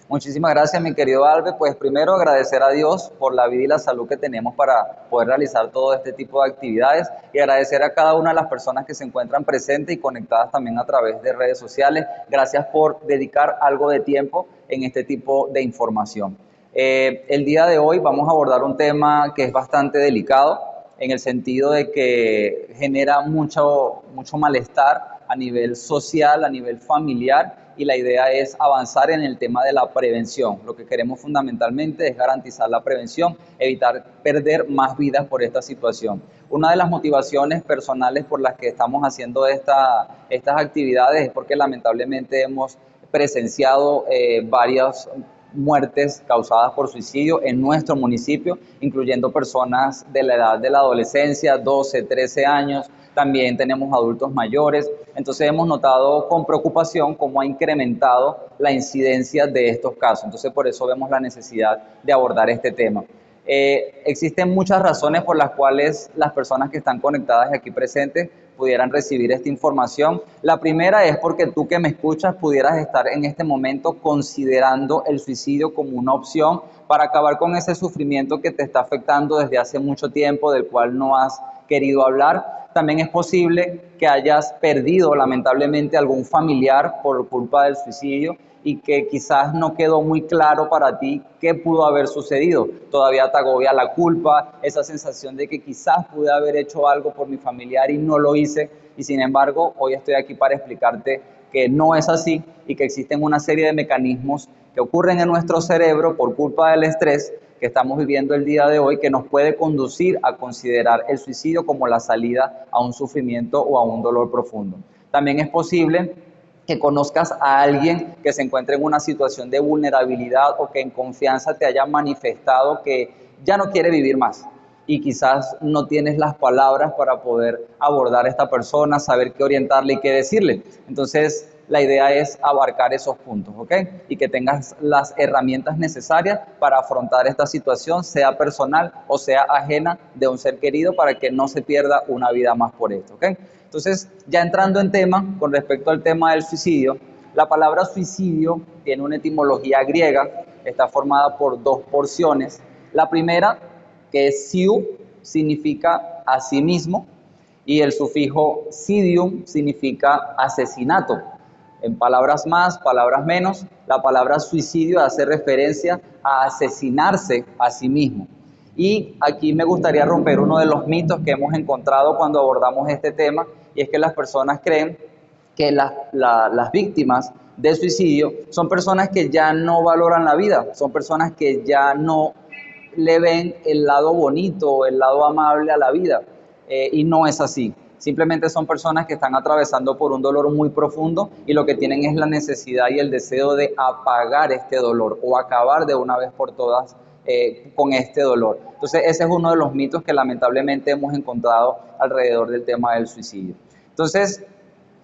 Muchísimas gracias, mi querido Albe. Pues primero agradecer a Dios por la vida y la salud que tenemos para poder realizar todo este tipo de actividades y agradecer a cada una de las personas que se encuentran presentes y conectadas también a través de redes sociales. Gracias por dedicar algo de tiempo en este tipo de información. El día de hoy vamos a abordar un tema que es bastante delicado en el sentido de que genera mucho malestar a nivel social, a nivel familiar, y la idea es avanzar en el tema de la prevención. Lo que queremos fundamentalmente es garantizar la prevención, evitar perder más vidas por esta situación. Una de las motivaciones personales por las que estamos haciendo estas actividades es porque lamentablemente hemos presenciado varias muertes causadas por suicidio en nuestro municipio, incluyendo personas de la edad de la adolescencia, 12, 13 años, también tenemos adultos mayores. Entonces hemos notado con preocupación cómo ha incrementado la incidencia de estos casos. Entonces por eso vemos la necesidad de abordar este tema. Existen muchas razones por las cuales las personas que están conectadas y aquí presentes pudieran recibir esta información. La primera es porque tú que me escuchas pudieras estar en este momento considerando el suicidio como una opción para acabar con ese sufrimiento que te está afectando desde hace mucho tiempo, del cual no has querido hablar. También es posible que hayas perdido lamentablemente algún familiar por culpa del suicidio y que quizás no quedó muy claro para ti qué pudo haber sucedido. Todavía te agobia la culpa, esa sensación de que quizás pude haber hecho algo por mi familiar y no lo hice, y sin embargo hoy estoy aquí para explicarte que no es así y que existen una serie de mecanismos que ocurren en nuestro cerebro por culpa del estrés que estamos viviendo el día de hoy, que nos puede conducir a considerar el suicidio como la salida a un sufrimiento o a un dolor profundo. También es posible que conozcas a alguien que se encuentre en una situación de vulnerabilidad o que en confianza te haya manifestado que ya no quiere vivir más y quizás no tienes las palabras para poder abordar a esta persona, saber qué orientarle y qué decirle. Entonces, la idea es abarcar esos puntos, ¿ok? Y que tengas las herramientas necesarias para afrontar esta situación, sea personal o sea ajena de un ser querido, para que no se pierda una vida más por esto, ¿ok? Entonces, ya entrando en tema, con respecto al tema del suicidio, la palabra suicidio tiene una etimología griega, está formada por dos porciones. La primera, que es siu, significa a sí mismo, y el sufijo sidium significa asesinato. En palabras más, palabras menos, la palabra suicidio hace referencia a asesinarse a sí mismo. Y aquí me gustaría romper uno de los mitos que hemos encontrado cuando abordamos este tema, y es que las personas creen que las víctimas de suicidio son personas que ya no valoran la vida, son personas que ya no le ven el lado bonito, el lado amable a la vida, y no es así. Simplemente son personas que están atravesando por un dolor muy profundo y lo que tienen es la necesidad y el deseo de apagar este dolor o acabar de una vez por todas con este dolor. Entonces ese es uno de los mitos que lamentablemente hemos encontrado alrededor del tema del suicidio. Entonces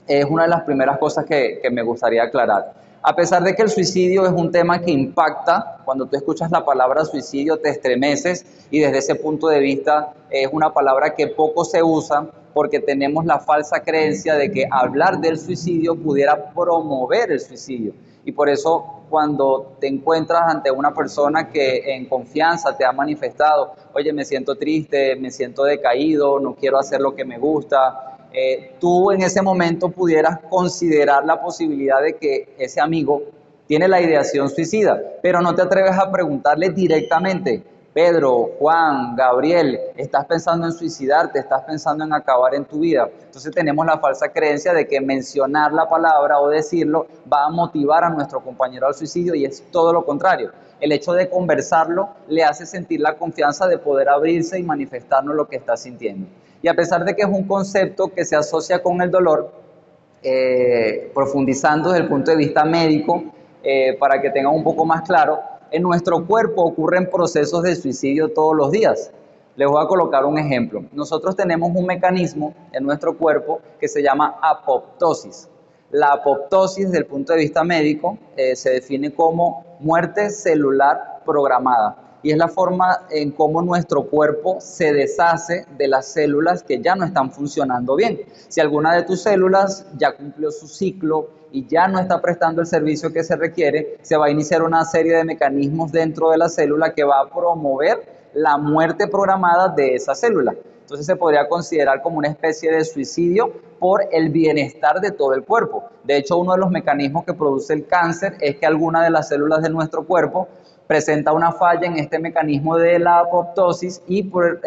es una de las primeras cosas que me gustaría aclarar. A pesar de que el suicidio es un tema que impacta, cuando tú escuchas la palabra suicidio te estremeces, y desde ese punto de vista es una palabra que poco se usa porque tenemos la falsa creencia de que hablar del suicidio pudiera promover el suicidio. Y por eso cuando te encuentras ante una persona que en confianza te ha manifestado, oye, me siento triste, me siento decaído, no quiero hacer lo que me gusta, tú en ese momento pudieras considerar la posibilidad de que ese amigo tiene la ideación suicida, pero no te atreves a preguntarle directamente: Pedro, Juan, Gabriel, ¿estás pensando en suicidarte? ¿Estás pensando en acabar en tu vida? Entonces tenemos la falsa creencia de que mencionar la palabra o decirlo va a motivar a nuestro compañero al suicidio, y es todo lo contrario. El hecho de conversarlo le hace sentir la confianza de poder abrirse y manifestarnos lo que está sintiendo. Y a pesar de que es un concepto que se asocia con el dolor, profundizando desde el punto de vista médico, para que tengan un poco más claro, en nuestro cuerpo ocurren procesos de suicidio todos los días. Les voy a colocar un ejemplo. Nosotros tenemos un mecanismo en nuestro cuerpo que se llama apoptosis. La apoptosis, desde el punto de vista médico, se define como muerte celular programada. y es la forma en cómo nuestro cuerpo se deshace de las células que ya no están funcionando bien. Si alguna de tus células ya cumplió su ciclo y ya no está prestando el servicio que se requiere, se va a iniciar una serie de mecanismos dentro de la célula que va a promover la muerte programada de esa célula. Entonces se podría considerar como una especie de suicidio por el bienestar de todo el cuerpo. De hecho, uno de los mecanismos que produce el cáncer es que alguna de las células de nuestro cuerpo presenta una falla en este mecanismo de la apoptosis y por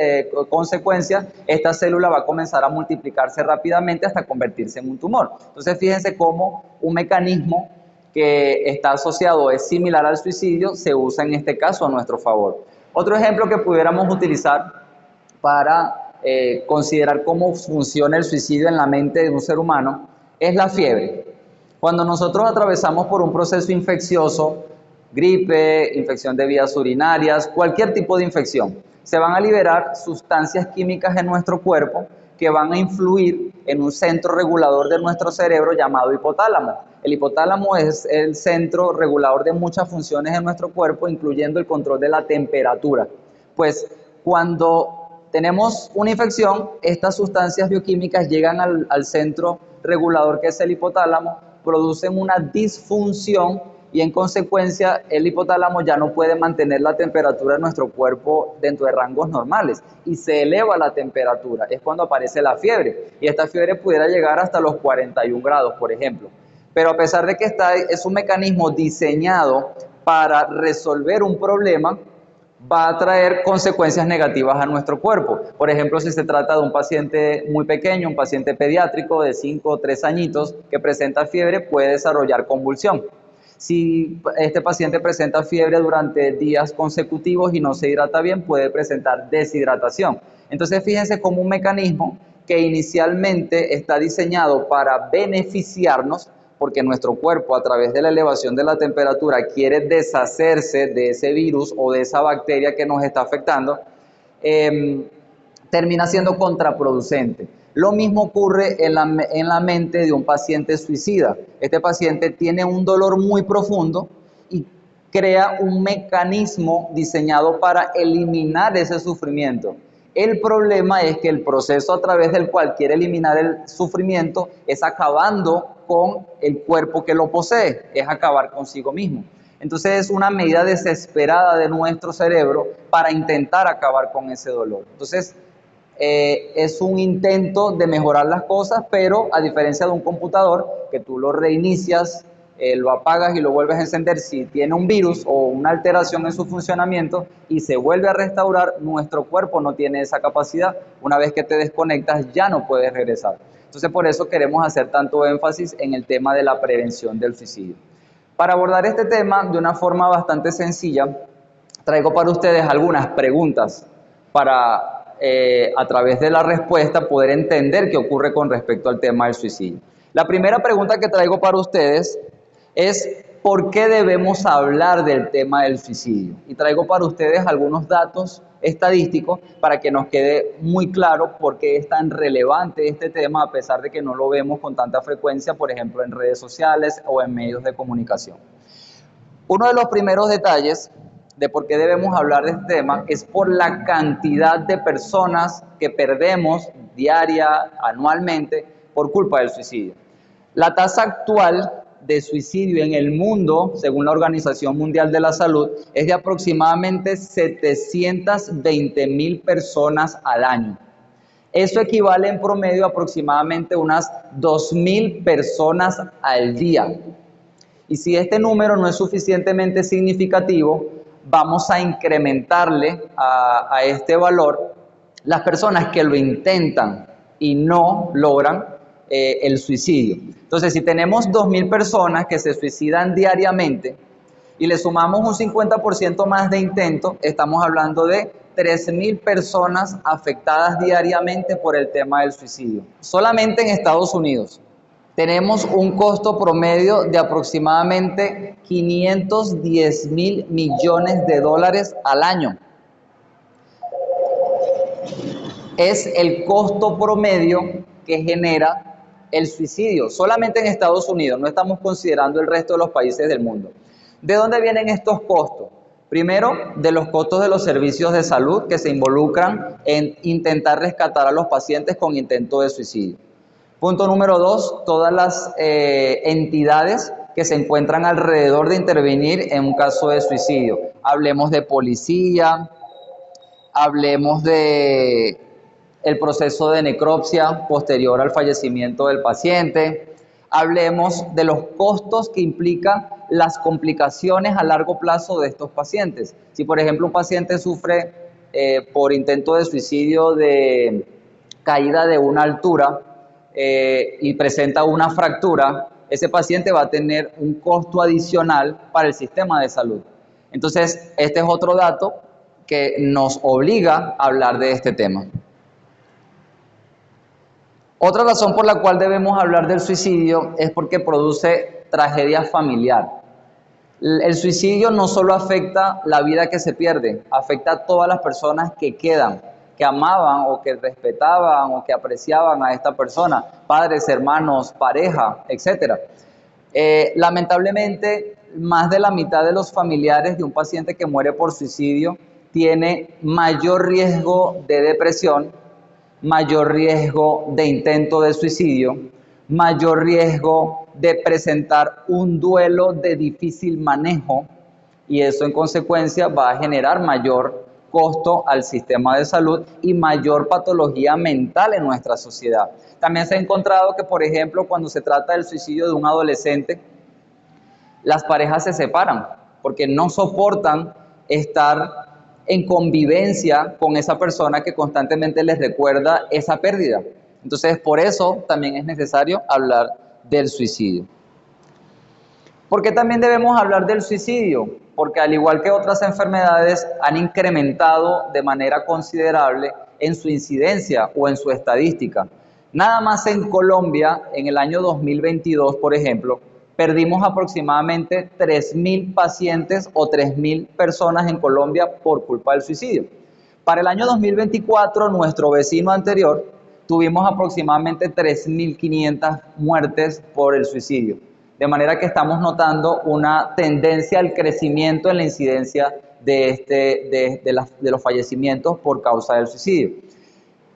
consecuencia esta célula va a comenzar a multiplicarse rápidamente hasta convertirse en un tumor. Entonces fíjense cómo un mecanismo que está asociado, es similar al suicidio, se usa en este caso a nuestro favor. Otro ejemplo que pudiéramos utilizar para considerar cómo funciona el suicidio en la mente de un ser humano es la fiebre. Cuando nosotros atravesamos por un proceso infeccioso, gripe, infección de vías urinarias, cualquier tipo de infección, se van a liberar sustancias químicas en nuestro cuerpo que van a influir en un centro regulador de nuestro cerebro llamado hipotálamo. El hipotálamo es el centro regulador de muchas funciones en nuestro cuerpo, incluyendo el control de la temperatura. Pues cuando tenemos una infección, estas sustancias bioquímicas llegan al centro regulador que es el hipotálamo, producen una disfunción y en consecuencia el hipotálamo ya no puede mantener la temperatura de nuestro cuerpo dentro de rangos normales y se eleva la temperatura. Es cuando aparece la fiebre y esta fiebre pudiera llegar hasta los 41 grados, por ejemplo. Pero a pesar de que es un mecanismo diseñado para resolver un problema, va a traer consecuencias negativas a nuestro cuerpo. Por ejemplo, si se trata de un paciente muy pequeño, un paciente pediátrico de 5 o 3 añitos que presenta fiebre, puede desarrollar convulsión. Si este paciente presenta fiebre durante días consecutivos y no se hidrata bien, puede presentar deshidratación. Entonces, fíjense cómo un mecanismo que inicialmente está diseñado para beneficiarnos, porque nuestro cuerpo a través de la elevación de la temperatura quiere deshacerse de ese virus o de esa bacteria que nos está afectando, termina siendo contraproducente. Lo mismo ocurre en la mente de un paciente suicida. Este paciente tiene un dolor muy profundo y crea un mecanismo diseñado para eliminar ese sufrimiento. El problema es que el proceso a través del cual quiere eliminar el sufrimiento es acabando con el cuerpo que lo posee, es acabar consigo mismo. Entonces es una medida desesperada de nuestro cerebro para intentar acabar con ese dolor. Entonces es un intento de mejorar las cosas, pero a diferencia de un computador, que tú lo reinicias, lo apagas y lo vuelves a encender, si tiene un virus o una alteración en su funcionamiento y se vuelve a restaurar, nuestro cuerpo no tiene esa capacidad. Una vez que te desconectas ya no puedes regresar. Entonces por eso queremos hacer tanto énfasis en el tema de la prevención del suicidio. Para abordar este tema de una forma bastante sencilla, traigo para ustedes algunas preguntas para a través de la respuesta poder entender qué ocurre con respecto al tema del suicidio. La primera pregunta que traigo para ustedes es ¿por qué debemos hablar del tema del suicidio? Y traigo para ustedes algunos datos estadísticos para que nos quede muy claro por qué es tan relevante este tema a pesar de que no lo vemos con tanta frecuencia, por ejemplo, en redes sociales o en medios de comunicación. Uno de los primeros detalles de por qué debemos hablar de este tema es por la cantidad de personas que perdemos diaria, anualmente, por culpa del suicidio. La tasa actual de suicidio en el mundo, según la Organización Mundial de la Salud, es de aproximadamente 720,000 personas al año. Eso equivale en promedio a aproximadamente unas 2,000 personas al día. Y si este número no es suficientemente significativo, vamos a incrementarle a este valor las personas que lo intentan y no logran el suicidio. Entonces, si tenemos 2,000 personas que se suicidan diariamente y le sumamos un 50% más de intentos, estamos hablando de 3,000 personas afectadas diariamente por el tema del suicidio. Solamente en Estados Unidos tenemos un costo promedio de aproximadamente 510,000 millones de dólares al año. Es el costo promedio que genera el suicidio, solamente en Estados Unidos, no estamos considerando el resto de los países del mundo. ¿De dónde vienen estos costos? Primero, de los costos de los servicios de salud que se involucran en intentar rescatar a los pacientes con intento de suicidio. Punto número 2, todas las entidades que se encuentran alrededor de intervenir en un caso de suicidio. Hablemos de policía, hablemos de el proceso de necropsia posterior al fallecimiento del paciente, hablemos de los costos que implican las complicaciones a largo plazo de estos pacientes. Si por ejemplo un paciente sufre por intento de suicidio de caída de una altura y presenta una fractura, ese paciente va a tener un costo adicional para el sistema de salud. Entonces, este es otro dato que nos obliga a hablar de este tema. Otra razón por la cual debemos hablar del suicidio es porque produce tragedia familiar. El suicidio no solo afecta la vida que se pierde, afecta a todas las personas que quedan, que amaban o que respetaban o que apreciaban a esta persona, padres, hermanos, pareja, etc. Lamentablemente, más de la mitad de los familiares de un paciente que muere por suicidio tiene mayor riesgo de depresión, mayor riesgo de intento de suicidio, mayor riesgo de presentar un duelo de difícil manejo, y eso en consecuencia va a generar mayor costo al sistema de salud y mayor patología mental en nuestra sociedad. También se ha encontrado que, por ejemplo, cuando se trata del suicidio de un adolescente, las parejas se separan porque no soportan estar en convivencia con esa persona que constantemente les recuerda esa pérdida. Entonces, por eso también es necesario hablar del suicidio. ¿Por qué también debemos hablar del suicidio? Porque al igual que otras enfermedades han incrementado de manera considerable en su incidencia o en su estadística. Nada más en Colombia, en el año 2022, por ejemplo, perdimos aproximadamente 3.000 pacientes o 3.000 personas en Colombia por culpa del suicidio. Para el año 2024, nuestro vecino anterior, tuvimos aproximadamente 3.500 muertes por el suicidio. De manera que estamos notando una tendencia al crecimiento en la incidencia de los fallecimientos por causa del suicidio.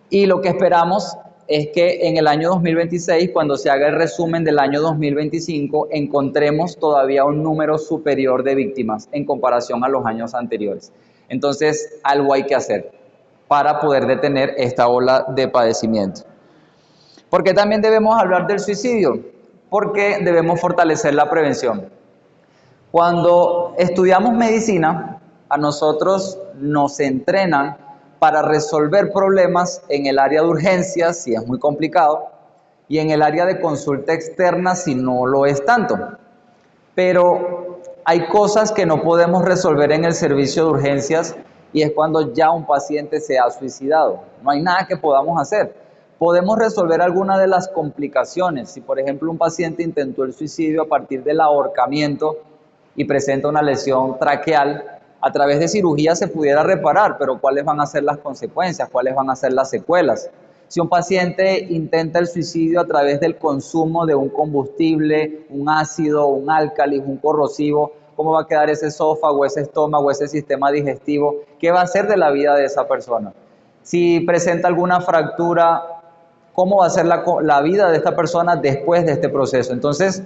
Y lo que esperamos es que en el año 2026, cuando se haga el resumen del año 2025, encontremos todavía un número superior de víctimas en comparación a los años anteriores. Entonces, algo hay que hacer para poder detener esta ola de padecimiento. ¿Por qué también debemos hablar del suicidio? Porque debemos fortalecer la prevención. Cuando estudiamos medicina, a nosotros nos entrenan para resolver problemas en el área de urgencias, si es muy complicado, y en el área de consulta externa, si no lo es tanto. Pero hay cosas que no podemos resolver en el servicio de urgencias, y es cuando ya un paciente se ha suicidado. No hay nada que podamos hacer. Podemos resolver algunas de las complicaciones. Si, por ejemplo, un paciente intentó el suicidio a partir del ahorcamiento y presenta una lesión traqueal, a través de cirugía se pudiera reparar, pero ¿cuáles van a ser las consecuencias? ¿Cuáles van a ser las secuelas? Si un paciente intenta el suicidio a través del consumo de un combustible, un ácido, un álcali, un corrosivo, ¿cómo va a quedar ese esófago, ese estómago, ese sistema digestivo? ¿Qué va a hacer de la vida de esa persona? Si presenta alguna fractura, ¿cómo va a ser la vida de esta persona después de este proceso? Entonces,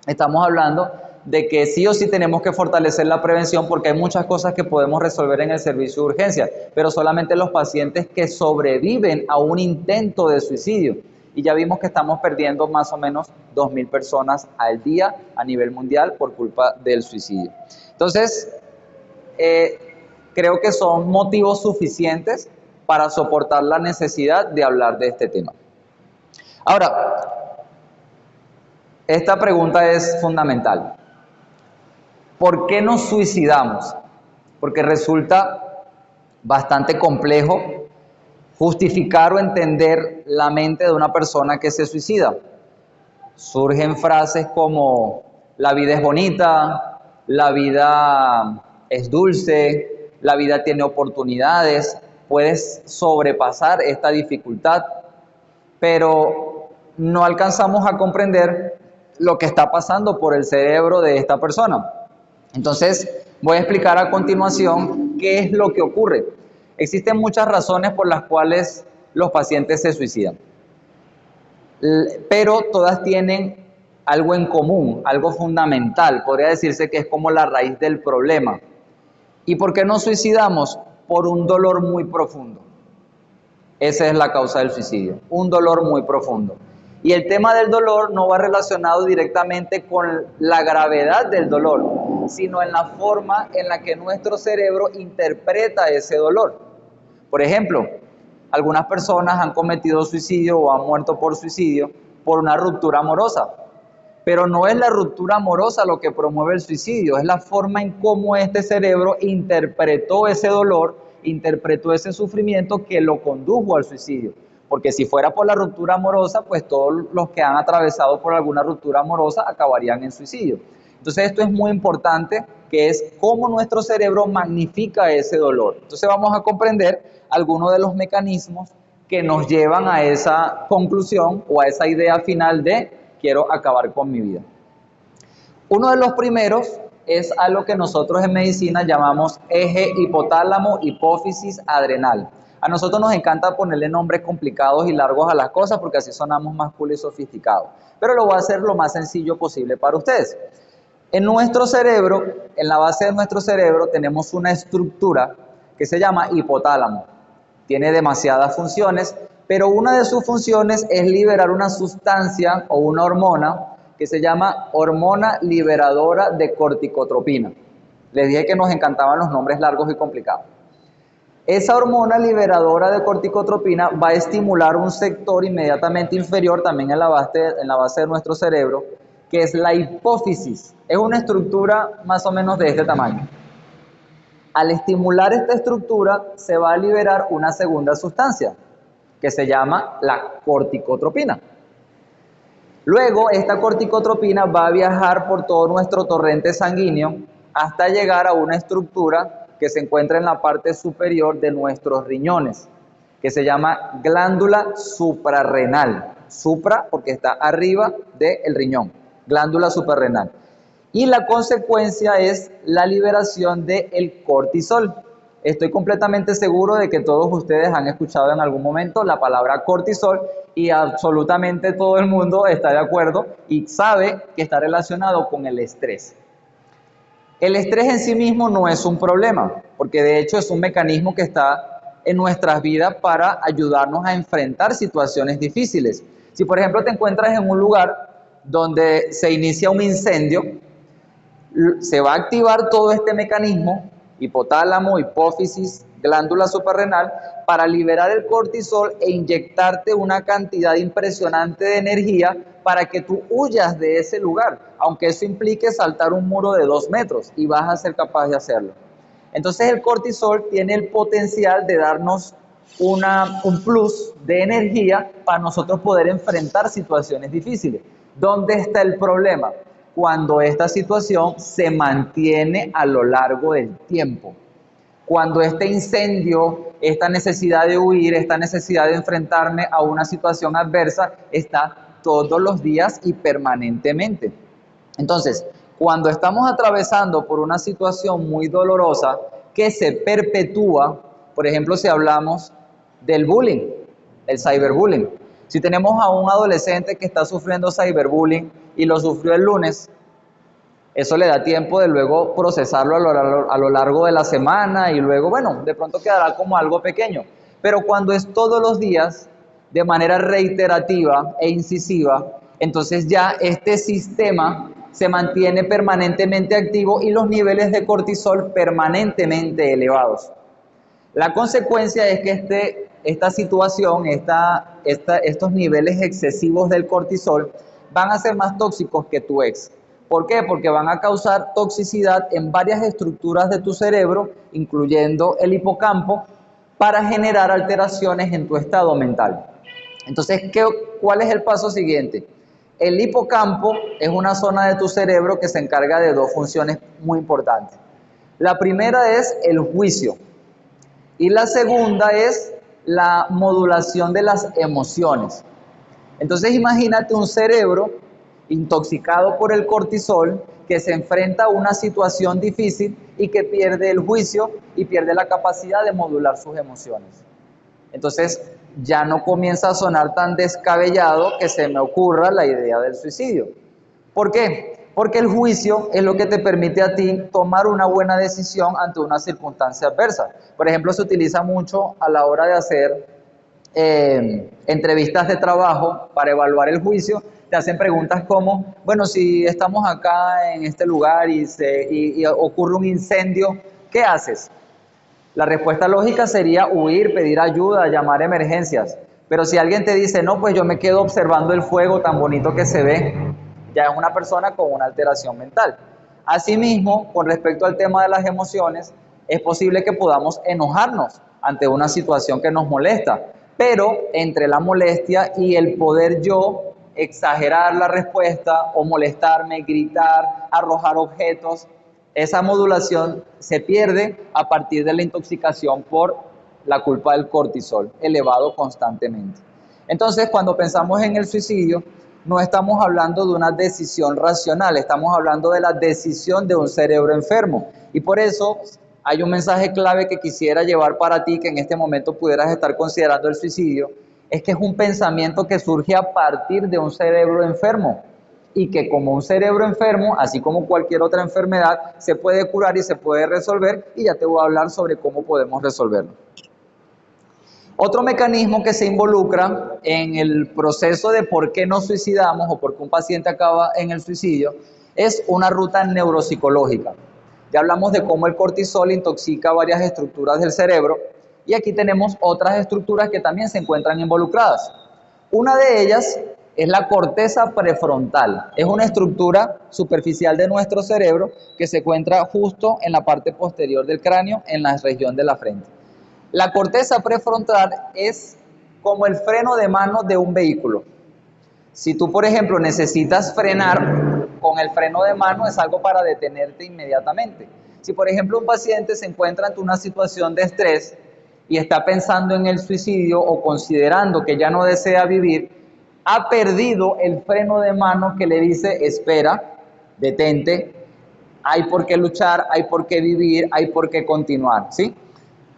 estamos hablando de que sí o sí tenemos que fortalecer la prevención porque hay muchas cosas que podemos resolver en el servicio de urgencia, pero solamente los pacientes que sobreviven a un intento de suicidio. Y ya vimos que estamos perdiendo más o menos 2.000 personas al día a nivel mundial por culpa del suicidio. Entonces, creo que son motivos suficientes para soportar la necesidad de hablar de este tema. Ahora, esta pregunta es fundamental. ¿Por qué nos suicidamos? Porque resulta bastante complejo justificar o entender la mente de una persona que se suicida. Surgen frases como la vida es bonita, la vida es dulce, la vida tiene oportunidades, puedes sobrepasar esta dificultad, pero no alcanzamos a comprender lo que está pasando por el cerebro de esta persona. Entonces, Voy a explicar a continuación qué es lo que ocurre. Existen muchas razones por las cuales los pacientes se suicidan, pero todas tienen algo en común, algo fundamental. Podría decirse que es como la raíz del problema. ¿Y por qué nos suicidamos? Por un dolor muy profundo. Esa es la causa del suicidio, un dolor muy profundo. Y el tema del dolor no va relacionado directamente con la gravedad del dolor, sino en la forma en la que nuestro cerebro interpreta ese dolor. Por ejemplo, algunas personas han cometido suicidio o han muerto por suicidio por una ruptura amorosa. Pero no es la ruptura amorosa lo que promueve el suicidio, es la forma en cómo este cerebro interpretó ese dolor, interpretó ese sufrimiento que lo condujo al suicidio. Porque si fuera por la ruptura amorosa, pues todos los que han atravesado por alguna ruptura amorosa acabarían en suicidio. Entonces esto es muy importante, que es cómo nuestro cerebro magnifica ese dolor. Entonces vamos a comprender algunos de los mecanismos que nos llevan a esa conclusión o a esa idea final de quiero acabar con mi vida. Uno de los primeros es algo que nosotros en medicina llamamos eje hipotálamo, hipófisis, adrenal. A nosotros nos encanta ponerle nombres complicados y largos a las cosas porque así sonamos más cool y sofisticados. Pero lo voy a hacer lo más sencillo posible para ustedes. En nuestro cerebro, en la base de nuestro cerebro, tenemos una estructura que se llama hipotálamo. Tiene demasiadas funciones, pero una de sus funciones es liberar una sustancia o una hormona que se llama hormona liberadora de corticotropina. Les dije que nos encantaban los nombres largos y complicados. Esa hormona liberadora de corticotropina va a estimular un sector inmediatamente inferior, también en la base de nuestro cerebro, que es la hipófisis. Es una estructura más o menos de este tamaño. Al estimular esta estructura, se va a liberar una segunda sustancia, que se llama la corticotropina. Luego, esta corticotropina va a viajar por todo nuestro torrente sanguíneo hasta llegar a una estructura que se encuentra en la parte superior de nuestros riñones, que se llama glándula suprarrenal. Supra porque está arriba del riñón, glándula suprarrenal. Y la consecuencia es la liberación del cortisol. Estoy completamente seguro de que todos ustedes han escuchado en algún momento la palabra cortisol y absolutamente todo el mundo está de acuerdo y sabe que está relacionado con el estrés. El estrés en sí mismo no es un problema, porque de hecho es un mecanismo que está en nuestras vidas para ayudarnos a enfrentar situaciones difíciles. Si por ejemplo te encuentras en un lugar donde se inicia un incendio, se va a activar todo este mecanismo, hipotálamo, hipófisis, glándula suprarrenal, para liberar el cortisol e inyectarte una cantidad impresionante de energía para que tú huyas de ese lugar, aunque eso implique saltar un muro de 2 metros y vas a ser capaz de hacerlo. Entonces el cortisol tiene el potencial de darnos un plus de energía para nosotros poder enfrentar situaciones difíciles. ¿Dónde está el problema? Cuando esta situación se mantiene a lo largo del tiempo. Cuando este incendio, esta necesidad de huir, esta necesidad de enfrentarme a una situación adversa, está todos los días y permanentemente. Entonces, cuando estamos atravesando por una situación muy dolorosa que se perpetúa, por ejemplo, si hablamos del bullying, el cyberbullying. Si tenemos a un adolescente que está sufriendo cyberbullying y lo sufrió el lunes, eso le da tiempo de luego procesarlo a lo largo de la semana y luego, bueno, de pronto quedará como algo pequeño. Pero cuando es todos los días, de manera reiterativa e incisiva, entonces ya este sistema se mantiene permanentemente activo y los niveles de cortisol permanentemente elevados. La consecuencia es que esta situación, estos niveles excesivos del cortisol van a ser más tóxicos que tu ex. ¿Por qué? Porque van a causar toxicidad en varias estructuras de tu cerebro, incluyendo el hipocampo, para generar alteraciones en tu estado mental. Entonces, ¿cuál es el paso siguiente? El hipocampo es una zona de tu cerebro que se encarga de 2 funciones muy importantes. La primera es el juicio y la segunda es la modulación de las emociones. Entonces imagínate un cerebro intoxicado por el cortisol que se enfrenta a una situación difícil y que pierde el juicio y pierde la capacidad de modular sus emociones. Entonces ya no comienza a sonar tan descabellado que se me ocurra la idea del suicidio. ¿Por qué? Porque el juicio es lo que te permite a ti tomar una buena decisión ante una circunstancia adversa. Por ejemplo, se utiliza mucho a la hora de hacer entrevistas de trabajo para evaluar el juicio. Te hacen preguntas como, bueno, si estamos acá en este lugar y ocurre un incendio, ¿qué haces? La respuesta lógica sería huir, pedir ayuda, llamar a emergencias. Pero si alguien te dice, no, pues yo me quedo observando el fuego tan bonito que se ve, ya es una persona con una alteración mental. Asimismo, con respecto al tema de las emociones, es posible que podamos enojarnos ante una situación que nos molesta, pero entre la molestia y el poder yo exagerar la respuesta o molestarme, gritar, arrojar objetos, esa modulación se pierde a partir de la intoxicación por la culpa del cortisol elevado constantemente. Entonces, cuando pensamos en el suicidio, no estamos hablando de una decisión racional, estamos hablando de la decisión de un cerebro enfermo. Y por eso hay un mensaje clave que quisiera llevar para ti, que en este momento pudieras estar considerando el suicidio, es que es un pensamiento que surge a partir de un cerebro enfermo. Y que como un cerebro enfermo, así como cualquier otra enfermedad, se puede curar y se puede resolver, y ya te voy a hablar sobre cómo podemos resolverlo. Otro mecanismo que se involucra en el proceso de por qué nos suicidamos o por qué un paciente acaba en el suicidio es una ruta neuropsicológica. Ya hablamos de cómo el cortisol intoxica varias estructuras del cerebro y aquí tenemos otras estructuras que también se encuentran involucradas. Una de ellas es la corteza prefrontal. Es una estructura superficial de nuestro cerebro que se encuentra justo en la parte posterior del cráneo, en la región de la frente. La corteza prefrontal es como el freno de mano de un vehículo. Si tú, por ejemplo, necesitas frenar, con el freno de mano es algo para detenerte inmediatamente. Si, por ejemplo, un paciente se encuentra ante una situación de estrés y está pensando en el suicidio o considerando que ya no desea vivir, ha perdido el freno de mano que le dice, espera, detente, hay por qué luchar, hay por qué vivir, hay por qué continuar, ¿sí?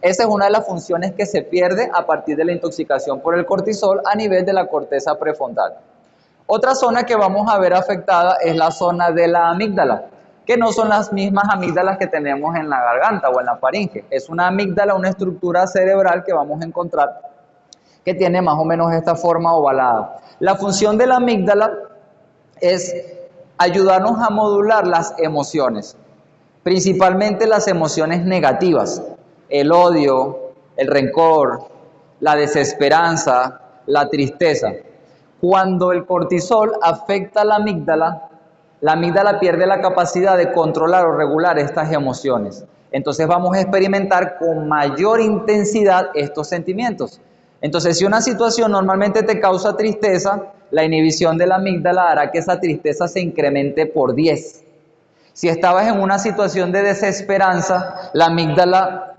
Esa es una de las funciones que se pierde a partir de la intoxicación por el cortisol a nivel de la corteza prefrontal. Otra zona que vamos a ver afectada es la zona de la amígdala, que no son las mismas amígdalas que tenemos en la garganta o en la faringe. Es una amígdala, una estructura cerebral que vamos a encontrar que tiene más o menos esta forma ovalada. La función de la amígdala es ayudarnos a modular las emociones, principalmente las emociones negativas, el odio, el rencor, la desesperanza, la tristeza. Cuando el cortisol afecta a la amígdala pierde la capacidad de controlar o regular estas emociones. Entonces vamos a experimentar con mayor intensidad estos sentimientos. Entonces, si una situación normalmente te causa tristeza, la inhibición de la amígdala hará que esa tristeza se incremente por 10. Si estabas en una situación de desesperanza, la amígdala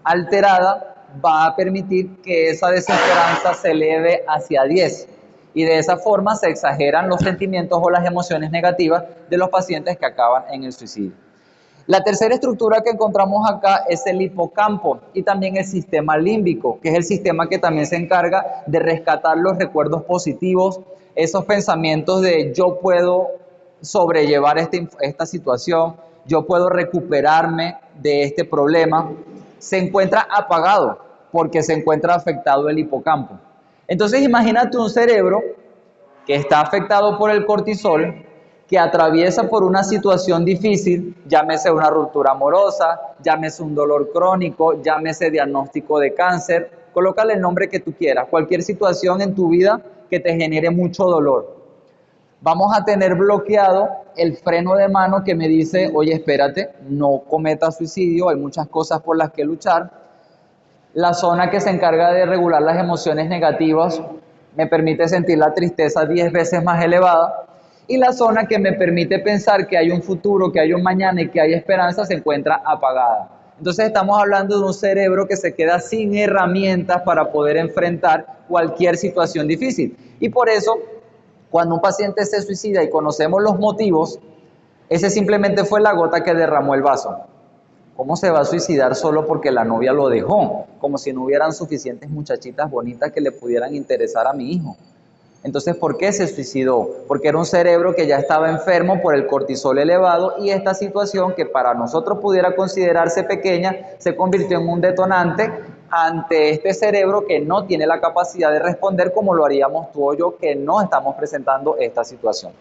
alterada va a permitir que esa desesperanza se eleve hacia 10. Y de esa forma se exageran los sentimientos o las emociones negativas de los pacientes que acaban en el suicidio. La tercera estructura que encontramos acá es el hipocampo y también el sistema límbico, que es el sistema que también se encarga de rescatar los recuerdos positivos, esos pensamientos de yo puedo sobrellevar esta situación, yo puedo recuperarme de este problema, se encuentra apagado porque se encuentra afectado el hipocampo. Entonces imagínate un cerebro que está afectado por el cortisol, que atraviesa por una situación difícil, llámese una ruptura amorosa, llámese un dolor crónico, llámese diagnóstico de cáncer, colócale el nombre que tú quieras, cualquier situación en tu vida que te genere mucho dolor. Vamos a tener bloqueado el freno de mano que me dice, oye, espérate, no cometas suicidio, hay muchas cosas por las que luchar. La zona que se encarga de regular las emociones negativas me permite sentir la tristeza 10 veces más elevada. Y la zona que me permite pensar que hay un futuro, que hay un mañana y que hay esperanza se encuentra apagada. Entonces estamos hablando de un cerebro que se queda sin herramientas para poder enfrentar cualquier situación difícil. Y por eso, cuando un paciente se suicida y conocemos los motivos, Ese simplemente fue la gota que derramó el vaso. ¿Cómo se va a suicidar solo porque la novia lo dejó? Como si no hubieran suficientes muchachitas bonitas que le pudieran interesar a mi hijo. Entonces, ¿por qué se suicidó? Porque era un cerebro que ya estaba enfermo por el cortisol elevado y esta situación que para nosotros pudiera considerarse pequeña, se convirtió en un detonante ante este cerebro que no tiene la capacidad de responder como lo haríamos tú o yo, que no estamos presentando esta situación.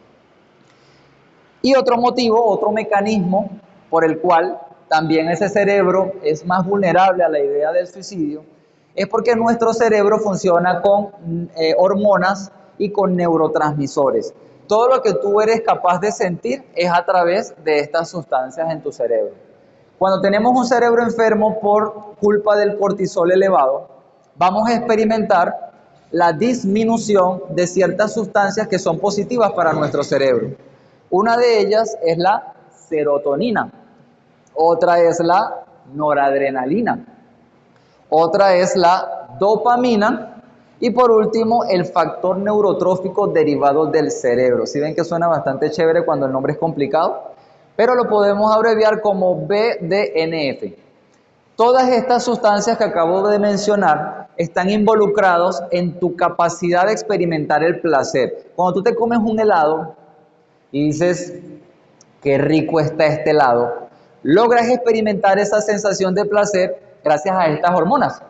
Y otro motivo, otro mecanismo por el cual también ese cerebro es más vulnerable a la idea del suicidio, es porque nuestro cerebro funciona con hormonas y con neurotransmisores. Todo lo que tú eres capaz de sentir es a través de estas sustancias en tu cerebro. Cuando tenemos un cerebro enfermo por culpa del cortisol elevado, vamos a experimentar la disminución de ciertas sustancias que son positivas para nuestro cerebro. Una de ellas es la serotonina, otra es la noradrenalina, otra es la dopamina y por último el factor neurotrófico derivado del cerebro. ¿Sí ven que suena bastante chévere cuando el nombre es complicado? Pero lo podemos abreviar como BDNF. Todas estas sustancias que acabo de mencionar están involucrados en tu capacidad de experimentar el placer. Cuando tú te comes un helado y dices, qué rico está este helado, logras experimentar esa sensación de placer gracias a estas hormonas.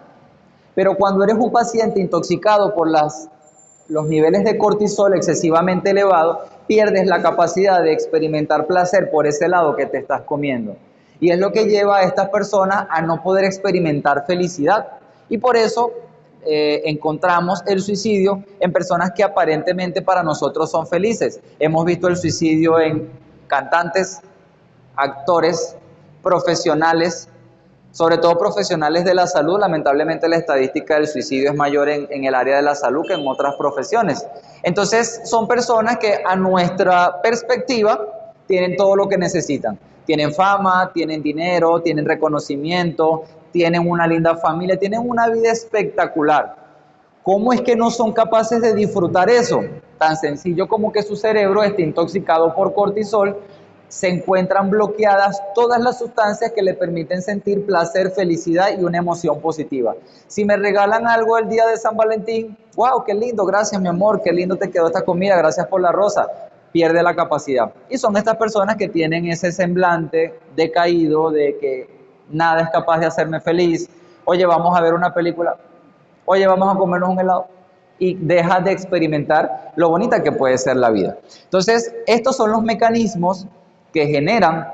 Pero cuando eres un paciente intoxicado por los niveles de cortisol excesivamente elevados, pierdes la capacidad de experimentar placer por ese helado que te estás comiendo. Y es lo que lleva a estas personas a no poder experimentar felicidad. Y por eso encontramos el suicidio en personas que aparentemente para nosotros son felices. Hemos visto el suicidio en cantantes, actores, profesionales, sobre todo profesionales de la salud. Lamentablemente la estadística del suicidio es mayor en el área de la salud que en otras profesiones. Entonces son personas que a nuestra perspectiva tienen todo lo que necesitan. Tienen fama, tienen dinero, tienen reconocimiento, tienen una linda familia, tienen una vida espectacular. ¿Cómo es que no son capaces de disfrutar eso? Tan sencillo como que su cerebro está intoxicado por cortisol, se encuentran bloqueadas todas las sustancias que le permiten sentir placer, felicidad y una emoción positiva. Si me regalan algo el día de San Valentín, wow, qué lindo, gracias mi amor, qué lindo te quedó esta comida, gracias por la rosa, pierde la capacidad. Y son estas personas que tienen ese semblante decaído de que nada es capaz de hacerme feliz. Oye, vamos a ver una película, oye, vamos a comernos un helado, y deja de experimentar lo bonita que puede ser la vida. Entonces, estos son los mecanismos que generan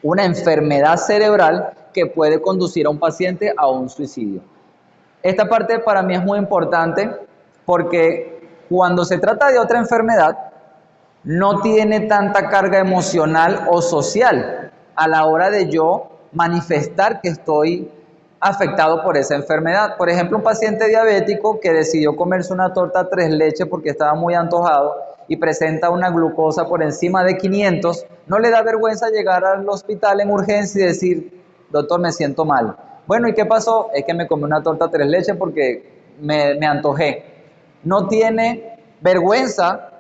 una enfermedad cerebral que puede conducir a un paciente a un suicidio. Esta parte para mí es muy importante porque cuando se trata de otra enfermedad, no tiene tanta carga emocional o social a la hora de yo manifestar que estoy afectado por esa enfermedad. Por ejemplo, un paciente diabético que decidió comerse una torta tres leches porque estaba muy antojado y presenta una glucosa por encima de 500, no le da vergüenza llegar al hospital en urgencia y decir, doctor, me siento mal. Bueno, ¿y qué pasó? Es que me comí una torta tres leches porque me antojé. No tiene vergüenza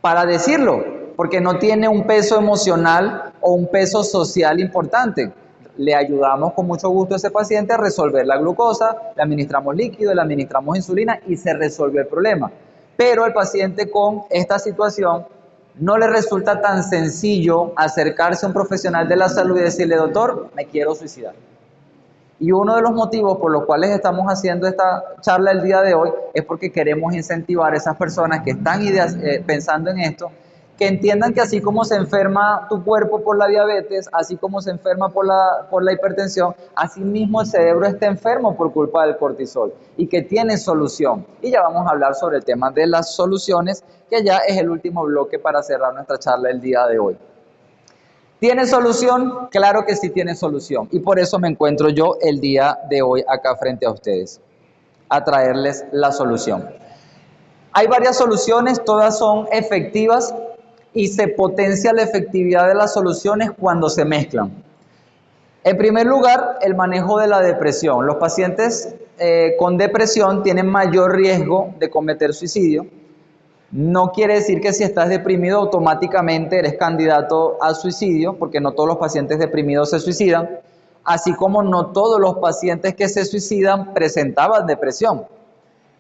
para decirlo, porque no tiene un peso emocional o un peso social importante. Le ayudamos con mucho gusto a ese paciente a resolver la glucosa, le administramos líquido, le administramos insulina y se resuelve el problema. Pero el paciente con esta situación no le resulta tan sencillo acercarse a un profesional de la salud y decirle, doctor, me quiero suicidar. Y uno de los motivos por los cuales estamos haciendo esta charla el día de hoy es porque queremos incentivar a esas personas que están pensando en esto, que entiendan que así como se enferma tu cuerpo por la diabetes, así como se enferma por la hipertensión, así mismo el cerebro está enfermo por culpa del cortisol y que tiene solución. Y ya vamos a hablar sobre el tema de las soluciones, que ya es el último bloque para cerrar nuestra charla el día de hoy. ¿Tiene solución? Claro que sí tiene solución. Y por eso me encuentro yo el día de hoy acá frente a ustedes, a traerles la solución. Hay varias soluciones, todas son efectivas y se potencia la efectividad de las soluciones cuando se mezclan. En primer lugar, el manejo de la depresión. Los pacientes con depresión tienen mayor riesgo de cometer suicidio. No quiere decir que si estás deprimido automáticamente eres candidato al suicidio, porque no todos los pacientes deprimidos se suicidan, así como no todos los pacientes que se suicidan presentaban depresión.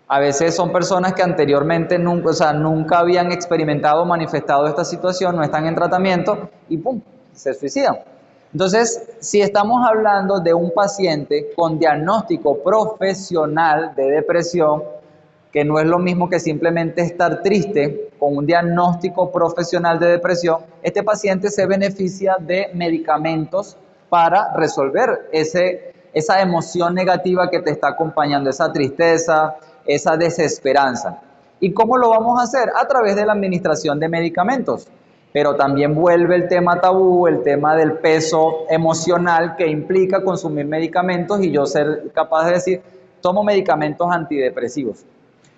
A veces son personas que anteriormente nunca, o sea, nunca habían experimentado o manifestado esta situación, no están en tratamiento y ¡pum!, se suicidan. Entonces, si estamos hablando de un paciente con diagnóstico profesional de depresión, que no es lo mismo que simplemente estar triste, con un diagnóstico profesional de depresión, este paciente se beneficia de medicamentos para resolver esa emoción negativa que te está acompañando, esa tristeza, esa desesperanza. ¿Y cómo lo vamos a hacer? A través de la administración de medicamentos. Pero también vuelve el tema tabú, el tema del peso emocional que implica consumir medicamentos y yo ser capaz de decir, tomo medicamentos antidepresivos.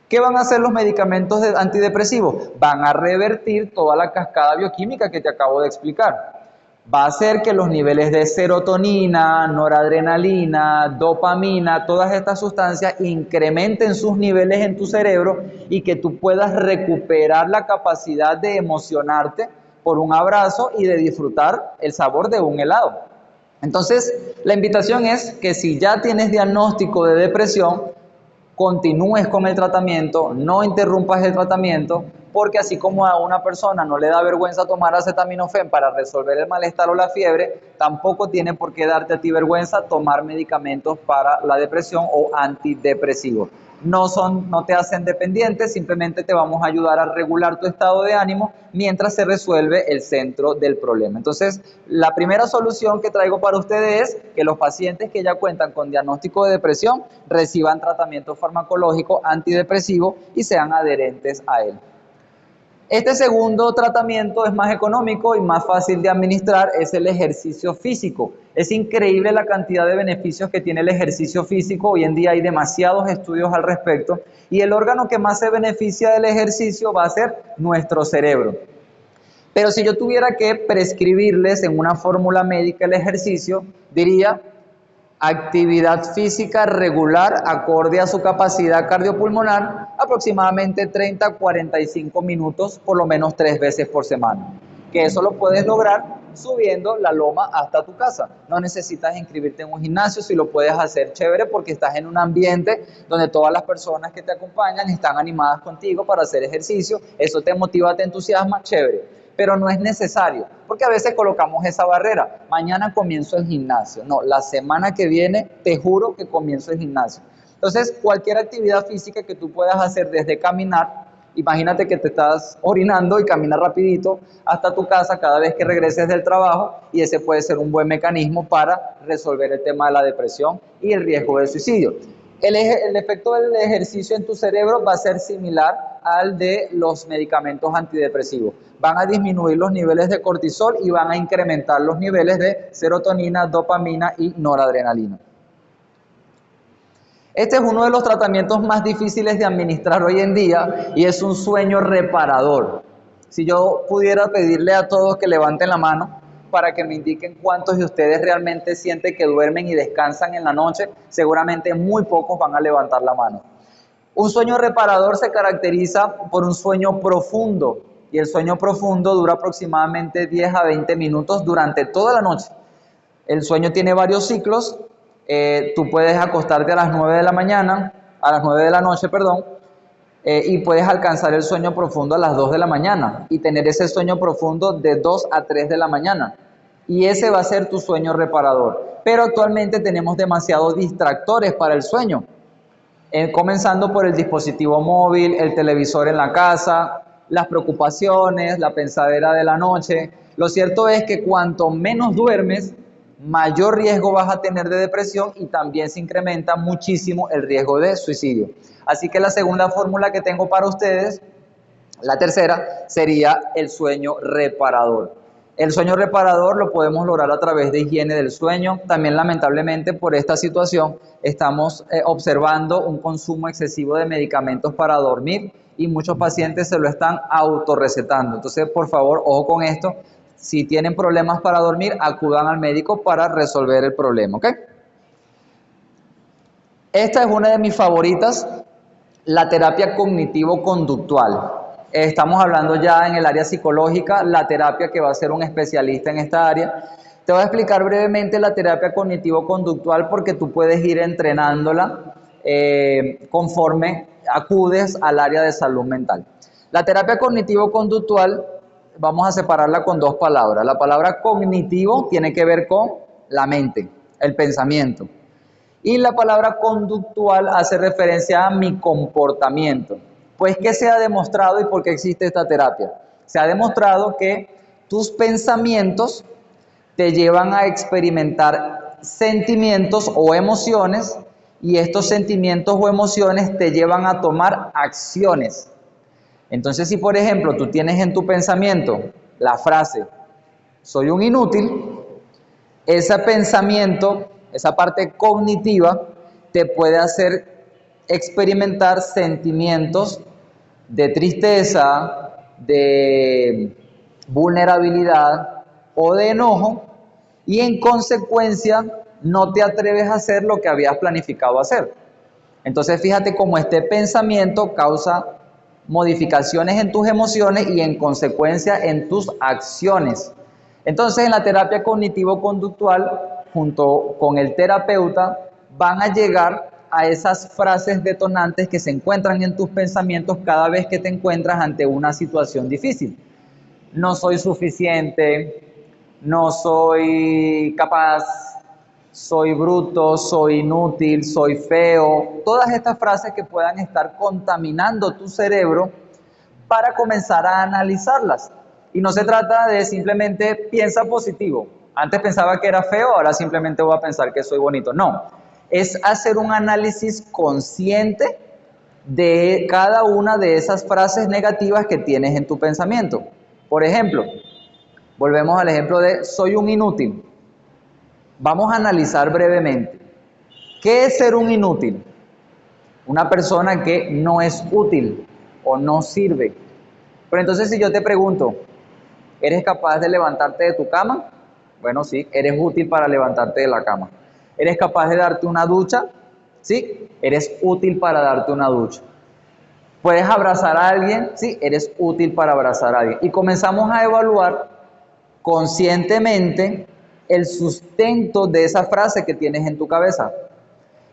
¿Qué van a hacer los medicamentos antidepresivos? Van a revertir toda la cascada bioquímica que te acabo de explicar. Va a hacer que los niveles de serotonina, noradrenalina, dopamina, todas estas sustancias incrementen sus niveles en tu cerebro y que tú puedas recuperar la capacidad de emocionarte por un abrazo y de disfrutar el sabor de un helado. Entonces, la invitación es que si ya tienes diagnóstico de depresión, continúes con el tratamiento, no interrumpas el tratamiento, porque así como a una persona no le da vergüenza tomar acetaminofén para resolver el malestar o la fiebre, tampoco tiene por qué darte a ti vergüenza tomar medicamentos para la depresión o antidepresivos. No te hacen dependiente, simplemente te vamos a ayudar a regular tu estado de ánimo mientras se resuelve el centro del problema. Entonces, la primera solución que traigo para ustedes es que los pacientes que ya cuentan con diagnóstico de depresión reciban tratamiento farmacológico antidepresivo y sean adherentes a él. Este segundo tratamiento es más económico y más fácil de administrar, es el ejercicio físico. Es increíble la cantidad de beneficios que tiene el ejercicio físico, hoy en día hay demasiados estudios al respecto, y el órgano que más se beneficia del ejercicio va a ser nuestro cerebro. Pero si yo tuviera que prescribirles en una fórmula médica el ejercicio, diría actividad física regular acorde a su capacidad cardiopulmonar, aproximadamente 30 a 45 minutos, por lo menos 3 veces por semana. Que eso lo puedes lograr subiendo la loma hasta tu casa. No necesitas inscribirte en un gimnasio, si lo puedes hacer chévere porque estás en un ambiente donde todas las personas que te acompañan están animadas contigo para hacer ejercicio, eso te motiva, te entusiasma, chévere. Pero no es necesario, porque a veces colocamos esa barrera. Mañana comienzo el gimnasio. No, la semana que viene te juro que comienzo el gimnasio. Entonces, cualquier actividad física que tú puedas hacer desde caminar, imagínate que te estás orinando y caminas rapidito hasta tu casa cada vez que regreses del trabajo y ese puede ser un buen mecanismo para resolver el tema de la depresión y el riesgo del suicidio. El efecto del ejercicio en tu cerebro va a ser similar al de los medicamentos antidepresivos. Van a disminuir los niveles de cortisol y van a incrementar los niveles de serotonina, dopamina y noradrenalina. Este es uno de los tratamientos más difíciles de administrar hoy en día y es un sueño reparador. Si yo pudiera pedirle a todos que levanten la mano para que me indiquen cuántos de ustedes realmente sienten que duermen y descansan en la noche, seguramente muy pocos van a levantar la mano. Un sueño reparador se caracteriza por un sueño profundo y el sueño profundo dura aproximadamente 10 a 20 minutos durante toda la noche. El sueño tiene varios ciclos. Tú puedes acostarte a las 9 de la mañana, a las 9 de la noche, perdón, y puedes alcanzar el sueño profundo a las 2 de la mañana y tener ese sueño profundo de 2 a 3 de la mañana. Y ese va a ser tu sueño reparador. Pero actualmente tenemos demasiados distractores para el sueño, comenzando por el dispositivo móvil, el televisor en la casa, las preocupaciones, la pensadera de la noche. Lo cierto es que cuanto menos duermes, mayor riesgo vas a tener de depresión y también se incrementa muchísimo el riesgo de suicidio. Así que la segunda fórmula que tengo para ustedes, la tercera, sería el sueño reparador. El sueño reparador lo podemos lograr a través de higiene del sueño. También lamentablemente por esta situación estamos observando un consumo excesivo de medicamentos para dormir y muchos pacientes se lo están autorrecetando. Entonces, por favor, ojo con esto. Si tienen problemas para dormir, acudan al médico para resolver el problema, ¿ok? Esta es una de mis favoritas, la terapia cognitivo-conductual. Estamos hablando ya en el área psicológica, la terapia que va a ser un especialista en esta área. Te voy a explicar brevemente la terapia cognitivo-conductual porque tú puedes ir entrenándola conforme acudes al área de salud mental. La terapia cognitivo-conductual vamos a separarla con dos palabras. La palabra cognitivo tiene que ver con la mente, el pensamiento. Y la palabra conductual hace referencia a mi comportamiento. Pues, ¿qué se ha demostrado y por qué existe esta terapia? Se ha demostrado que tus pensamientos te llevan a experimentar sentimientos o emociones y estos sentimientos o emociones te llevan a tomar acciones. Entonces, si por ejemplo tú tienes en tu pensamiento la frase, soy un inútil, ese pensamiento, esa parte cognitiva, te puede hacer experimentar sentimientos de tristeza, de vulnerabilidad o de enojo, y en consecuencia no te atreves a hacer lo que habías planificado hacer. Entonces fíjate cómo este pensamiento causa modificaciones en tus emociones y en consecuencia en tus acciones. Entonces en la terapia cognitivo-conductual, junto con el terapeuta, van a llegar a esas frases detonantes que se encuentran en tus pensamientos cada vez que te encuentras ante una situación difícil. No soy suficiente, no soy capaz, soy bruto, soy inútil, soy feo. Todas estas frases que puedan estar contaminando tu cerebro para comenzar a analizarlas. Y no se trata de simplemente piensa positivo. Antes pensaba que era feo, ahora simplemente voy a pensar que soy bonito. No, es hacer un análisis consciente de cada una de esas frases negativas que tienes en tu pensamiento. Por ejemplo, volvemos al ejemplo de soy un inútil. Vamos a analizar brevemente. ¿Qué es ser un inútil? Una persona que no es útil o no sirve. Pero entonces si yo te pregunto, ¿eres capaz de levantarte de tu cama? Bueno, sí, eres útil para levantarte de la cama. ¿Eres capaz de darte una ducha? Sí, eres útil para darte una ducha. ¿Puedes abrazar a alguien? Sí, eres útil para abrazar a alguien. Y comenzamos a evaluar conscientemente el sustento de esa frase que tienes en tu cabeza.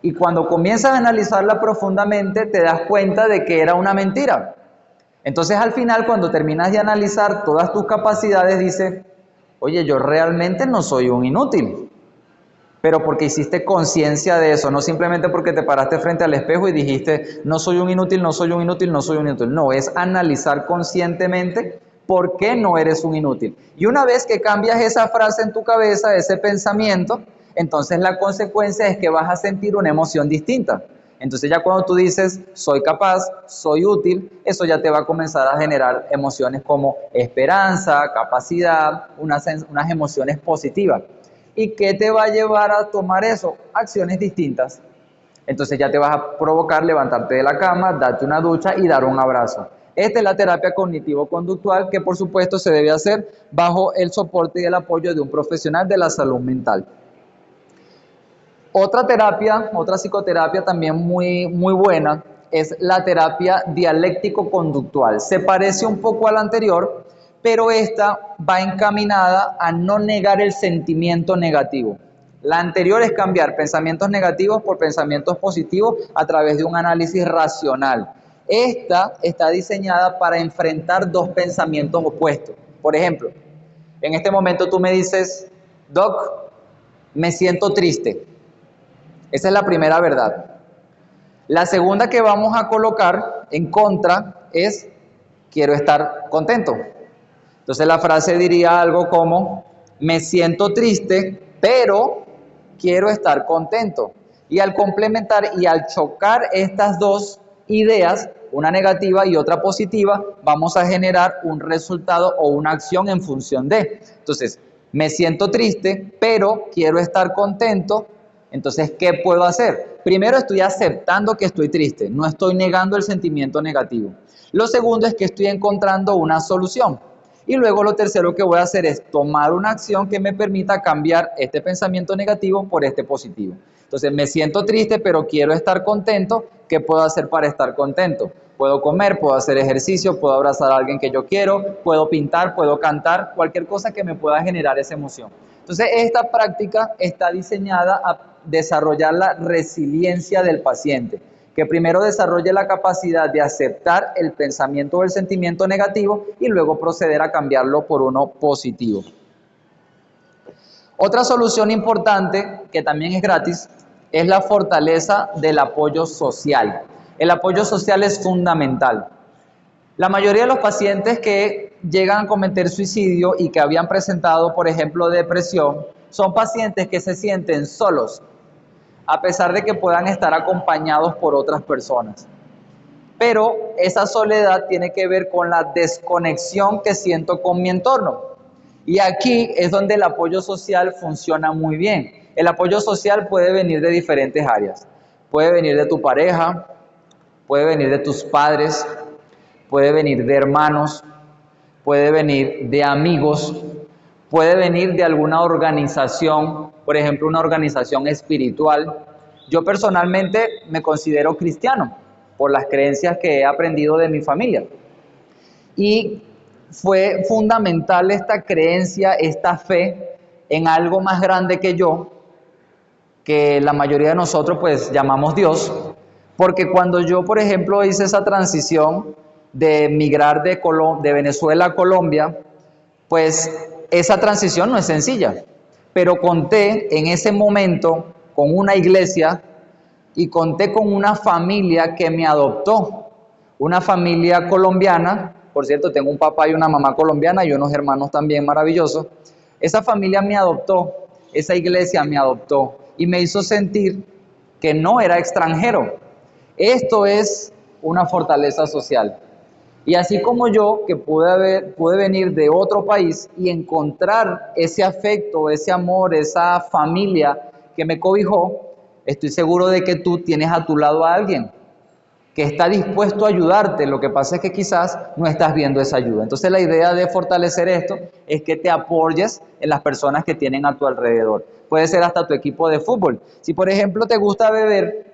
Y cuando comienzas a analizarla profundamente, te das cuenta de que era una mentira. Entonces al final, cuando terminas de analizar todas tus capacidades, dices, oye, yo realmente no soy un inútil. Pero porque hiciste conciencia de eso, no simplemente porque te paraste frente al espejo y dijiste, no soy un inútil, no soy un inútil, no soy un inútil. No, es analizar conscientemente por qué no eres un inútil. Y una vez que cambias esa frase en tu cabeza, ese pensamiento, entonces la consecuencia es que vas a sentir una emoción distinta. Entonces ya cuando tú dices, soy capaz, soy útil, eso ya te va a comenzar a generar emociones como esperanza, capacidad, unas emociones positivas. ¿Y qué te va a llevar a tomar eso? Acciones distintas. Entonces ya te vas a provocar levantarte de la cama, darte una ducha y dar un abrazo. Esta es la terapia cognitivo-conductual que por supuesto se debe hacer bajo el soporte y el apoyo de un profesional de la salud mental. Otra terapia, otra psicoterapia también muy buena es la terapia dialéctico-conductual. Se parece un poco a la anterior, pero esta va encaminada a no negar el sentimiento negativo. La anterior es cambiar pensamientos negativos por pensamientos positivos a través de un análisis racional. Esta está diseñada para enfrentar dos pensamientos opuestos. Por ejemplo, en este momento tú me dices, Doc, me siento triste. Esa es la primera verdad. La segunda que vamos a colocar en contra es quiero estar contento. Entonces la frase diría algo como me siento triste, pero quiero estar contento. Y al complementar y al chocar estas dos ideas, una negativa y otra positiva, vamos a generar un resultado o una acción en función de. Entonces, me siento triste, pero quiero estar contento. Entonces, ¿qué puedo hacer? Primero, estoy aceptando que estoy triste, no estoy negando el sentimiento negativo. Lo segundo es que estoy encontrando una solución. Y luego lo tercero que voy a hacer es tomar una acción que me permita cambiar este pensamiento negativo por este positivo. Entonces me siento triste, pero quiero estar contento. ¿Qué puedo hacer para estar contento? Puedo comer, puedo hacer ejercicio, puedo abrazar a alguien que yo quiero, puedo pintar, puedo cantar, cualquier cosa que me pueda generar esa emoción. Entonces esta práctica está diseñada a desarrollar la resiliencia del paciente, que primero desarrolle la capacidad de aceptar el pensamiento o el sentimiento negativo y luego proceder a cambiarlo por uno positivo. Otra solución importante, que también es gratis, es la fortaleza del apoyo social. El apoyo social es fundamental. La mayoría de los pacientes que llegan a cometer suicidio y que habían presentado, por ejemplo, depresión, son pacientes que se sienten solos, a pesar de que puedan estar acompañados por otras personas. Pero esa soledad tiene que ver con la desconexión que siento con mi entorno. Y aquí es donde el apoyo social funciona muy bien. El apoyo social puede venir de diferentes áreas. Puede venir de tu pareja, puede venir de tus padres, puede venir de hermanos, puede venir de amigos, puede venir de alguna organización, por ejemplo, una organización espiritual. Yo personalmente me considero cristiano por las creencias que he aprendido de mi familia. Y fue fundamental esta creencia, esta fe en algo más grande que yo, que la mayoría de nosotros pues llamamos Dios, porque cuando yo, por ejemplo, hice esa transición de migrar de Venezuela a Colombia, pues esa transición no es sencilla, pero conté en ese momento con una iglesia y conté con una familia que me adoptó, una familia colombiana. Por cierto, tengo un papá y una mamá colombiana y unos hermanos también maravillosos. Esa familia me adoptó, esa iglesia me adoptó y me hizo sentir que no era extranjero. Esto es una fortaleza social. Y así como yo, que pude venir de otro país y encontrar ese afecto, ese amor, esa familia que me cobijó, estoy seguro de que tú tienes a tu lado a alguien que está dispuesto a ayudarte. Lo que pasa es que quizás no estás viendo esa ayuda. Entonces la idea de fortalecer esto es que te apoyes en las personas que tienen a tu alrededor. Puede ser hasta tu equipo de fútbol. Si por ejemplo te gusta beber,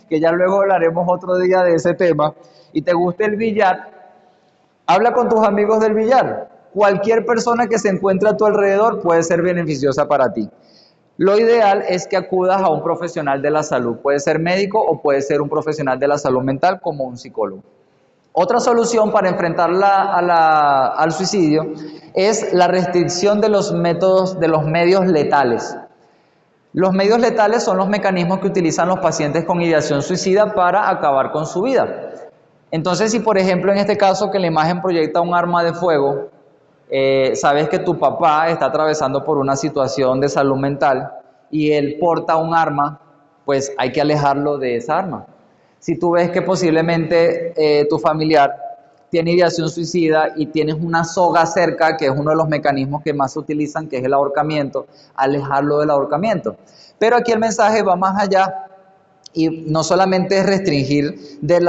que ya luego hablaremos otro día de ese tema, y te gusta el billar, habla con tus amigos del billar. Cualquier persona que se encuentre a tu alrededor puede ser beneficiosa para ti. Lo ideal es que acudas a un profesional de la salud. Puede ser médico o puede ser un profesional de la salud mental como un psicólogo. Otra solución para enfrentar al suicidio es la restricción de los medios letales. Los medios letales son los mecanismos que utilizan los pacientes con ideación suicida para acabar con su vida. Entonces, si por ejemplo en este caso que la imagen proyecta un arma de fuego, sabes que tu papá está atravesando por una situación de salud mental y él porta un arma, pues hay que alejarlo de esa arma. Si tú ves que posiblemente tu familiar tiene ideación suicida y tienes una soga cerca, que es uno de los mecanismos que más se utilizan, que es el ahorcamiento, alejarlo del ahorcamiento. Pero aquí el mensaje va más allá. Y no solamente es restringir de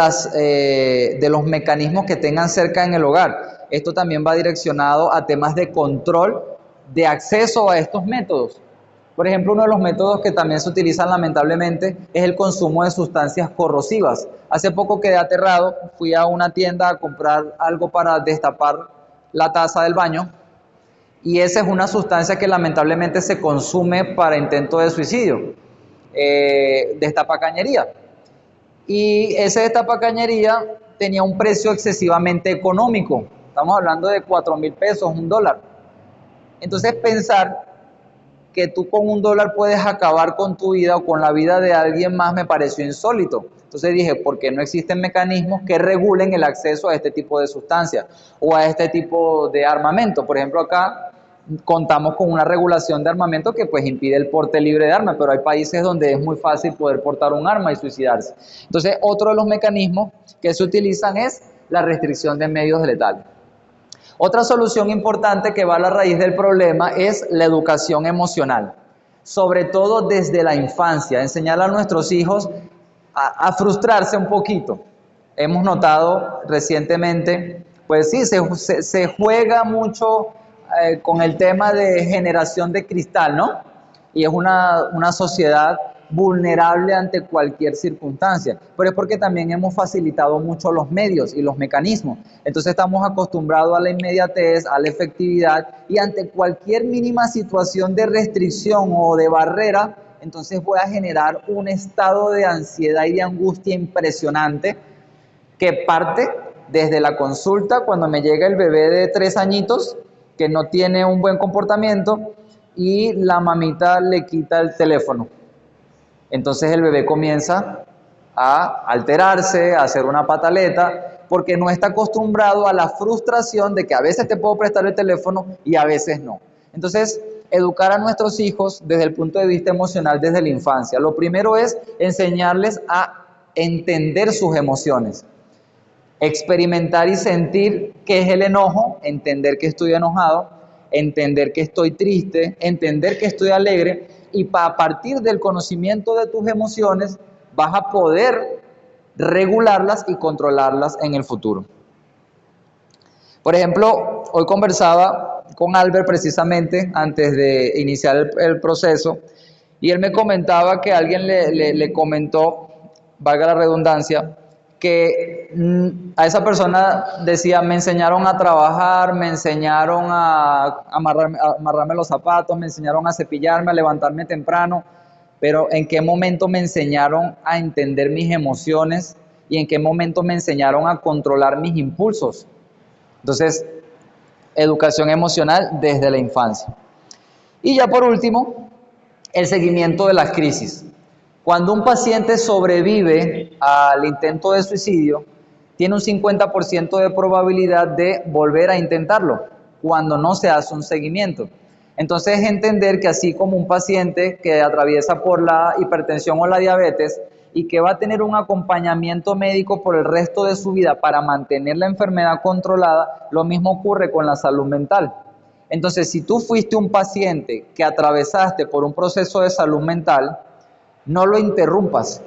los mecanismos que tengan cerca en el hogar. Esto también va direccionado a temas de control de acceso a estos métodos. Por ejemplo, uno de los métodos que también se utilizan lamentablemente es el consumo de sustancias corrosivas. Hace poco quedé aterrado, fui a una tienda a comprar algo para destapar la taza del baño y esa es una sustancia que lamentablemente se consume para intento de suicidio. Destapacañería. Y ese destapacañería tenía un precio excesivamente económico. Estamos hablando de 4,000 pesos, $1. Entonces pensar que tú con $1 puedes acabar con tu vida o con la vida de alguien más me pareció insólito. Entonces dije, ¿por qué no existen mecanismos que regulen el acceso a este tipo de sustancias o a este tipo de armamento? Por ejemplo, acá contamos con una regulación de armamento que pues impide el porte libre de armas, pero hay países donde es muy fácil poder portar un arma y suicidarse. Entonces, otro de los mecanismos que se utilizan es la restricción de medios letales. Otra solución importante que va a la raíz del problema es la educación emocional, sobre todo desde la infancia, enseñar a nuestros hijos a frustrarse un poquito. Hemos notado recientemente Pues sí, se juega mucho con el tema de generación de cristal, ¿no? Y es una sociedad vulnerable ante cualquier circunstancia, pero es porque también hemos facilitado mucho los medios y los mecanismos. Entonces estamos acostumbrados a la inmediatez, a la efectividad, y ante cualquier mínima situación de restricción o de barrera, entonces voy a generar un estado de ansiedad y de angustia impresionante que parte desde la consulta cuando me llega el bebé de 3 añitos que no tiene un buen comportamiento y la mamita le quita el teléfono. Entonces el bebé comienza a alterarse, a hacer una pataleta, porque no está acostumbrado a la frustración de que a veces te puedo prestar el teléfono y a veces no. Entonces, educar a nuestros hijos desde el punto de vista emocional desde la infancia. Lo primero es enseñarles a entender sus emociones, experimentar y sentir qué es el enojo, entender que estoy enojado, entender que estoy triste, entender que estoy alegre, y a partir del conocimiento de tus emociones vas a poder regularlas y controlarlas en el futuro. Por ejemplo, hoy conversaba con Albert precisamente antes de iniciar el proceso, y él me comentaba que alguien le comentó, valga la redundancia, que a esa persona decía: me enseñaron a trabajar, me enseñaron a amarrarme los zapatos, me enseñaron a cepillarme, a levantarme temprano, pero ¿en qué momento me enseñaron a entender mis emociones y en qué momento me enseñaron a controlar mis impulsos? Entonces, educación emocional desde la infancia. Y ya por último, el seguimiento de las crisis. Cuando un paciente sobrevive al intento de suicidio, tiene un 50% de probabilidad de volver a intentarlo cuando no se hace un seguimiento. Entonces, entender que así como un paciente que atraviesa por la hipertensión o la diabetes y que va a tener un acompañamiento médico por el resto de su vida para mantener la enfermedad controlada, lo mismo ocurre con la salud mental. Entonces, si tú fuiste un paciente que atravesaste por un proceso de salud mental, no lo interrumpas.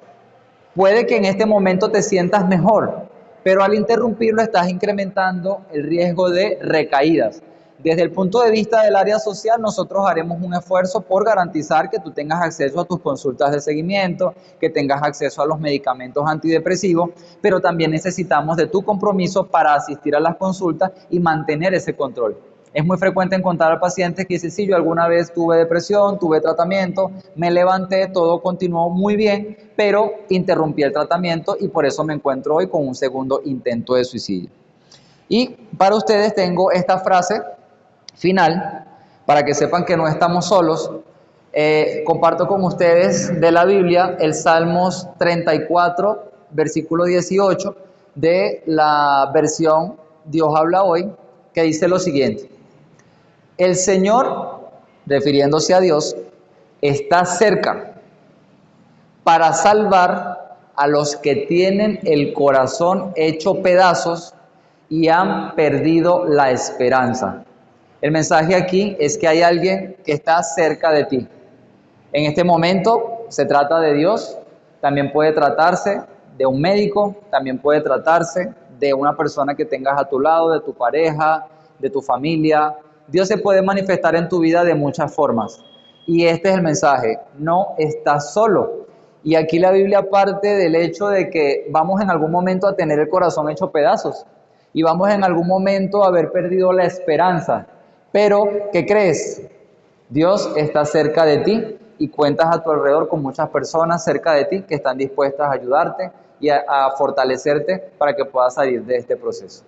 Puede que en este momento te sientas mejor, pero al interrumpirlo estás incrementando el riesgo de recaídas. Desde el punto de vista del área social, nosotros haremos un esfuerzo por garantizar que tú tengas acceso a tus consultas de seguimiento, que tengas acceso a los medicamentos antidepresivos, pero también necesitamos de tu compromiso para asistir a las consultas y mantener ese control. Es muy frecuente encontrar a pacientes que dicen: sí, yo alguna vez tuve depresión, tuve tratamiento, me levanté, todo continuó muy bien, pero interrumpí el tratamiento y por eso me encuentro hoy con un segundo intento de suicidio. Y para ustedes tengo esta frase final, para que sepan que no estamos solos. Comparto con ustedes de la Biblia el Salmos 34, versículo 18, de la versión Dios habla hoy, que dice lo siguiente: el Señor, refiriéndose a Dios, está cerca para salvar a los que tienen el corazón hecho pedazos y han perdido la esperanza. El mensaje aquí es que hay alguien que está cerca de ti. En este momento se trata de Dios, también puede tratarse de un médico, también puede tratarse de una persona que tengas a tu lado, de tu pareja, de tu familia. Dios se puede manifestar en tu vida de muchas formas. Y este es el mensaje: no estás solo. Y aquí la Biblia parte del hecho de que vamos en algún momento a tener el corazón hecho pedazos. Y vamos en algún momento a haber perdido la esperanza. Pero, ¿qué crees? Dios está cerca de ti y cuentas a tu alrededor con muchas personas cerca de ti que están dispuestas a ayudarte y a fortalecerte para que puedas salir de este proceso.